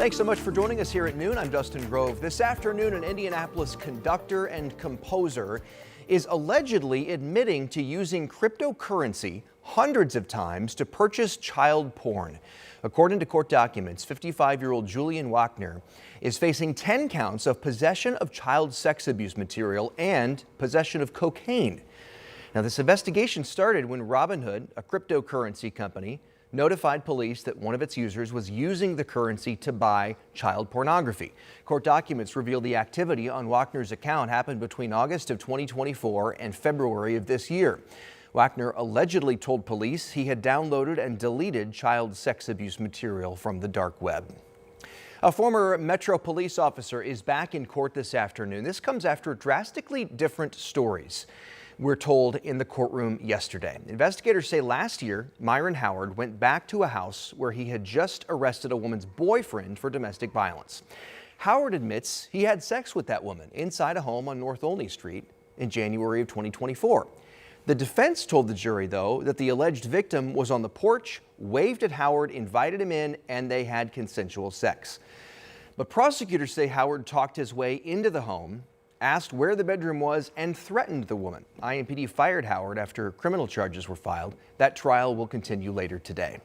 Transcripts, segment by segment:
Thanks so much for joining us here at noon. I'm Dustin Grove. This afternoon, an Indianapolis conductor and composer is allegedly admitting to using cryptocurrency hundreds of times to purchase child porn. According to court documents, 55-year-old Julian Wagner is facing 10 counts of possession of child sex abuse material and possession of cocaine. Now, this investigation started when Robinhood, a cryptocurrency company, notified police that one of its users was using the currency to buy child pornography. Court documents reveal the activity on Wagner's account happened between August of 2024 and February of this year. Wagner allegedly told police he had downloaded and deleted child sex abuse material from the dark web. A former Metro police officer is back in court this afternoon. This comes after drastically different stories, we're told in the courtroom yesterday. Investigators say last year, Myron Howard went back to a house where he had just arrested a woman's boyfriend for domestic violence. Howard admits he had sex with that woman inside a home on North Olney Street in January of 2024. The defense told the jury, though, that the alleged victim was on the porch, waved at Howard, invited him in, and they had consensual sex. But prosecutors say Howard talked his way into the home, asked where the bedroom was, and threatened the woman. IMPD fired Howard after criminal charges were filed. That trial will continue later today.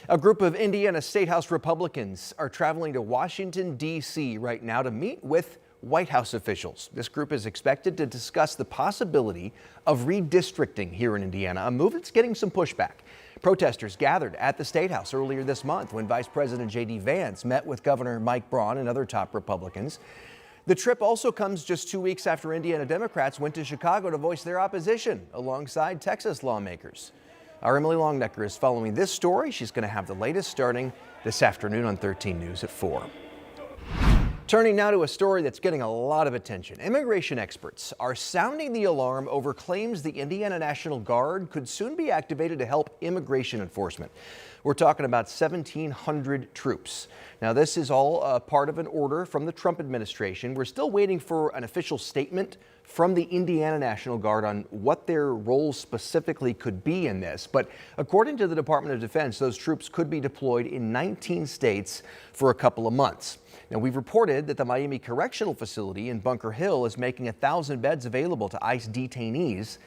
A group of Indiana State House Republicans are traveling to Washington, D.C. right now to meet with White House officials. This group is expected to discuss the possibility of redistricting here in Indiana, a move that's getting some pushback. Protesters gathered at the State House earlier this month when Vice President J.D. Vance met with Governor Mike Braun and other top Republicans. The trip also comes just 2 weeks after Indiana Democrats went to Chicago to voice their opposition alongside Texas lawmakers. Our Emily Longnecker is following this story. She's going to have the latest starting this afternoon on 13 News at 4. Turning now to a story that's getting a lot of attention. Immigration experts are sounding the alarm over claims the Indiana National Guard could soon be activated to help immigration enforcement. We're talking about 1,700 troops. Now, this is all part of an order from the Trump administration. We're still waiting for an official statement from the Indiana National Guard on what their role specifically could be in this. But according to the Department of Defense, those troops could be deployed in 19 states for a couple of months. Now, we've reported that the Miami Correctional Facility in Bunker Hill is making 1,000 beds available to ICE detainees.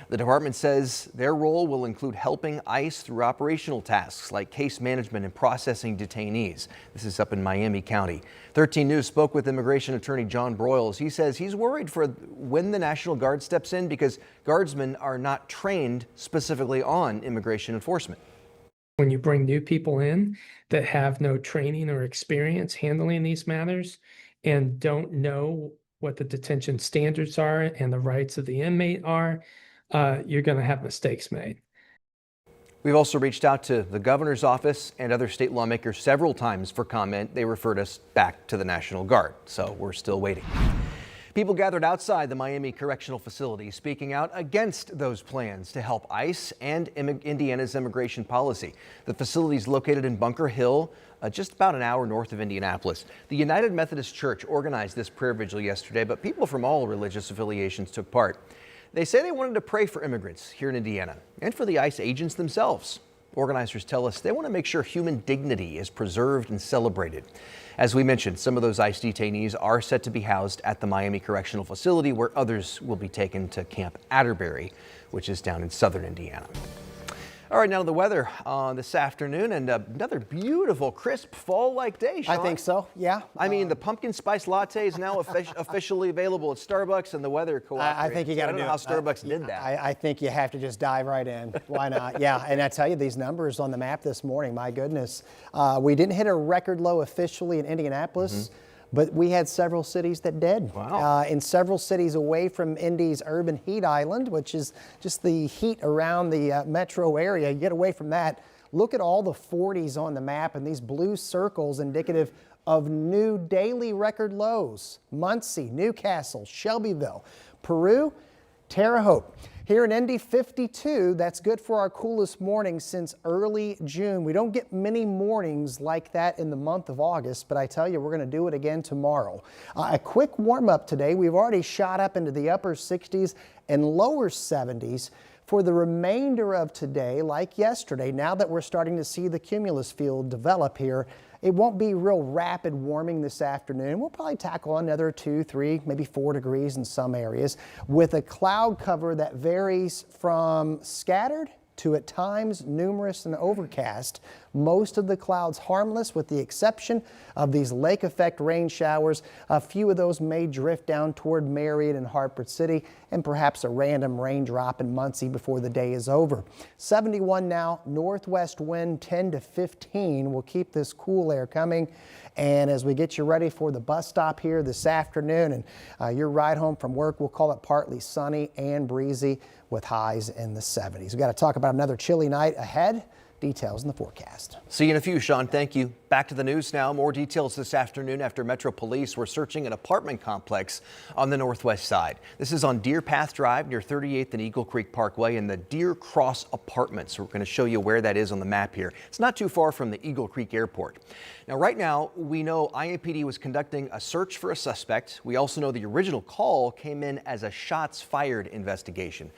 The department says their role will include helping ICE through operational tasks like case management and processing detainees. This is up in Miami County. 13 News spoke with immigration attorney John Broyles. He says he's worried for when the National Guard steps in because guardsmen are not trained specifically on immigration enforcement. When you bring new people in that have no training or experience handling these matters and don't know what the detention standards are and the rights of the inmate are, you're going to have mistakes made. We've also reached out to the governor's office and other state lawmakers several times for comment. They referred us back to the National Guard, so we're still waiting. People gathered outside the Miami Correctional Facility speaking out against those plans to help ICE and Indiana's immigration policy. The facility is located in Bunker Hill, just about an hour north of Indianapolis. The United Methodist Church organized this prayer vigil yesterday, but people from all religious affiliations took part. They say they wanted to pray for immigrants here in Indiana and for the ICE agents themselves. Organizers tell us they want to make sure human dignity is preserved and celebrated. As we mentioned, some of those ICE detainees are set to be housed at the Miami Correctional Facility, where others will be taken to Camp Atterbury, which is down in southern Indiana. All right, now the weather this afternoon, and another beautiful, crisp fall-like day, Sean. I think so, yeah. I mean, the pumpkin spice latte is now officially available at Starbucks, and the weather cooperates. I think you got to do it. I don't know how Starbucks did that. I think you have to just dive right in. Why not? Yeah, and I tell you, these numbers on the map this morning, my goodness. We didn't hit a record low officially in Indianapolis. But we had several cities that did. Wow. In several cities away from Indy's urban heat island, which is just the heat around the metro area. You get away from that. Look at all the 40s on the map and these blue circles indicative of new daily record lows. Muncie, Newcastle, Shelbyville, Peru, Terre Haute. Here in Indy, 52, that's good for our coolest morning since early June. We don't get many mornings like that in the month of August, but I tell you, we're going to do it again tomorrow. A quick warm up today. We've already shot up into the upper 60s and lower 70s. For the remainder of today, like yesterday, now that we're starting to see the cumulus field develop here, It won't be real rapid warming this afternoon. We'll probably tackle another 2, 3, maybe 4 degrees in some areas with a cloud cover that varies from scattered to at times numerous and overcast. Most of the clouds harmless with the exception of these lake effect rain showers. A few of those may drift down toward Marion and Hartford City and perhaps a random raindrop in Muncie before the day is over. 71 now, northwest wind 10 to 15 will keep this cool air coming. And as we get you ready for the bus stop here this afternoon and your ride home from work, we'll call it partly sunny and breezy with highs in the 70s. We've got to talk about another chilly night ahead. Details in the forecast. See you in a few, Sean. Thank you. Back to the news now. More details this afternoon after Metro Police were searching an apartment complex on the northwest side. This is on Deer Path Drive near 38th and Eagle Creek Parkway in the Deer Cross Apartments. We're going to show you where that is on the map here. It's not too far from the Eagle Creek Airport. Now, right now, we know IMPD was conducting a search for a suspect. We also know the original call came in as a shots fired investigation.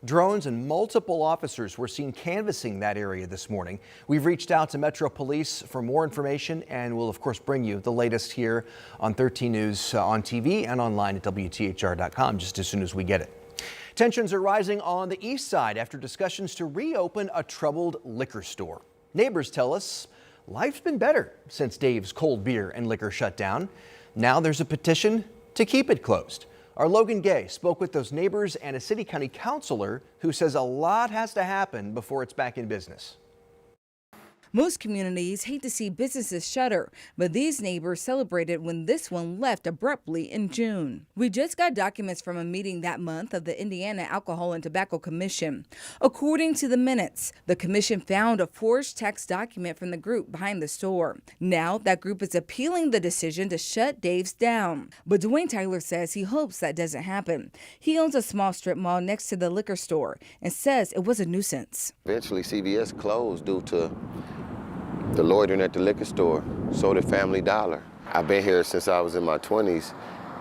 Drones and multiple officers were seen canvassing that area this morning. We've reached out to Metro Police for more information and we'll of course bring you the latest here on 13 News on TV and online at WTHR.com just as soon as we get it. Tensions are rising on the east side after discussions to reopen a troubled liquor store. Neighbors tell us life's been better since Dave's cold beer and liquor shut down. Now there's a petition to keep it closed. Our Logan Gay spoke with those neighbors and a city county councilor who says a lot has to happen before it's back in business. Most communities hate to see businesses shutter, but these neighbors celebrated when this one left abruptly in June. We just got documents from a meeting that month of the Indiana Alcohol and Tobacco Commission. According to the minutes, the commission found a forged text document from the group behind the store. Now that group is appealing the decision to shut Dave's down. But Dwayne Tyler says he hopes that doesn't happen. He owns a small strip mall next to the liquor store and says it was a nuisance. Eventually, CVS closed due to the loitering at the liquor store, so did Family Dollar. I've been here since I was in my 20s,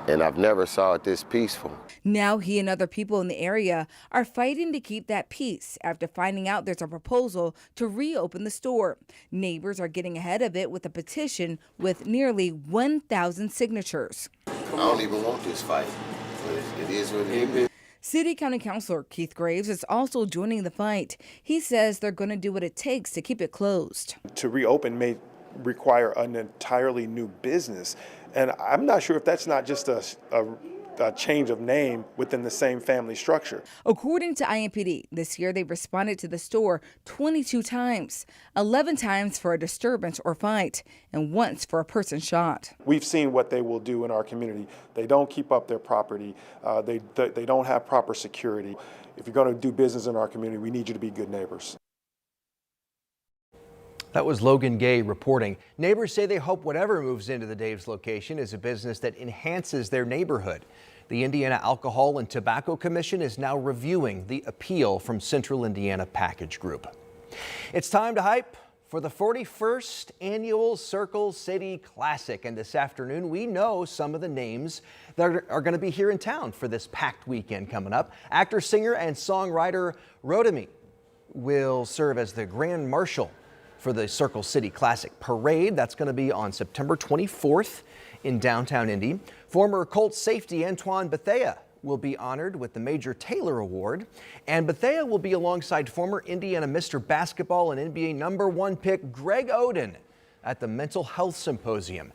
and I've never saw it this peaceful. Now he and other people in the area are fighting to keep that peace after finding out there's a proposal to reopen the store. Neighbors are getting ahead of it with a petition with nearly 1,000 signatures. I don't even want this fight, but it is what it is. City County Councilor Keith Graves is also joining the fight. He says they're going to do what it takes to keep it closed. To reopen may require an entirely new business, and I'm not sure if that's not just a change of name within the same family structure. According to IMPD, this year they responded to the store 22 times, 11 times for a disturbance or fight, and once for a person shot. We've seen what they will do in our community. They don't keep up their property. They don't have proper security. If you're going to do business in our community, we need you to be good neighbors. That was Logan Gay reporting. Neighbors say they hope whatever moves into the Dave's location is a business that enhances their neighborhood. The Indiana Alcohol and Tobacco Commission is now reviewing the appeal from Central Indiana Package Group. It's time to hype for the 41st annual Circle City Classic. And this afternoon, we know some of the names that are going to be here in town for this packed weekend coming up. Actor, singer, and songwriter Rotimi will serve as the Grand Marshal for the Circle City Classic Parade. That's going to be on September 24th in downtown Indy. Former Colts safety Antoine Bethea will be honored with the Major Taylor Award. And Bethea will be alongside former Indiana Mr. Basketball and NBA #1 pick Greg Oden at the Mental Health Symposium.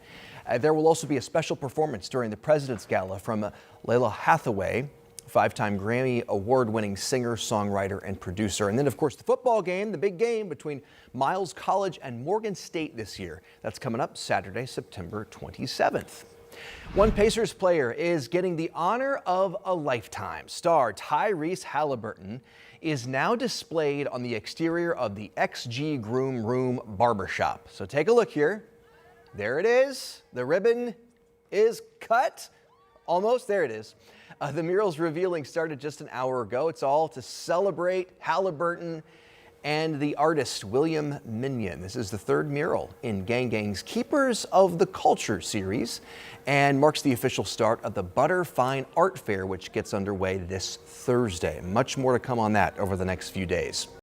There will also be a special performance during the President's Gala from Layla Hathaway, five-time Grammy award-winning singer, songwriter, and producer. And then, of course, the football game, the big game between Miles College and Morgan State this year. That's coming up Saturday, September 27th. One Pacers player is getting the honor of a lifetime. Star Tyrese Halliburton is now displayed on the exterior of the XG Groom Room Barbershop. So take a look here. There it is. The ribbon is cut. Almost. There it is. The murals revealing started just an hour ago. It's all to celebrate Halliburton and the artist William Minion. This is the third mural in Gang Gang's Keepers of the Culture series and marks the official start of the Butter Fine Art Fair, which gets underway this Thursday. Much more to come on that over the next few days.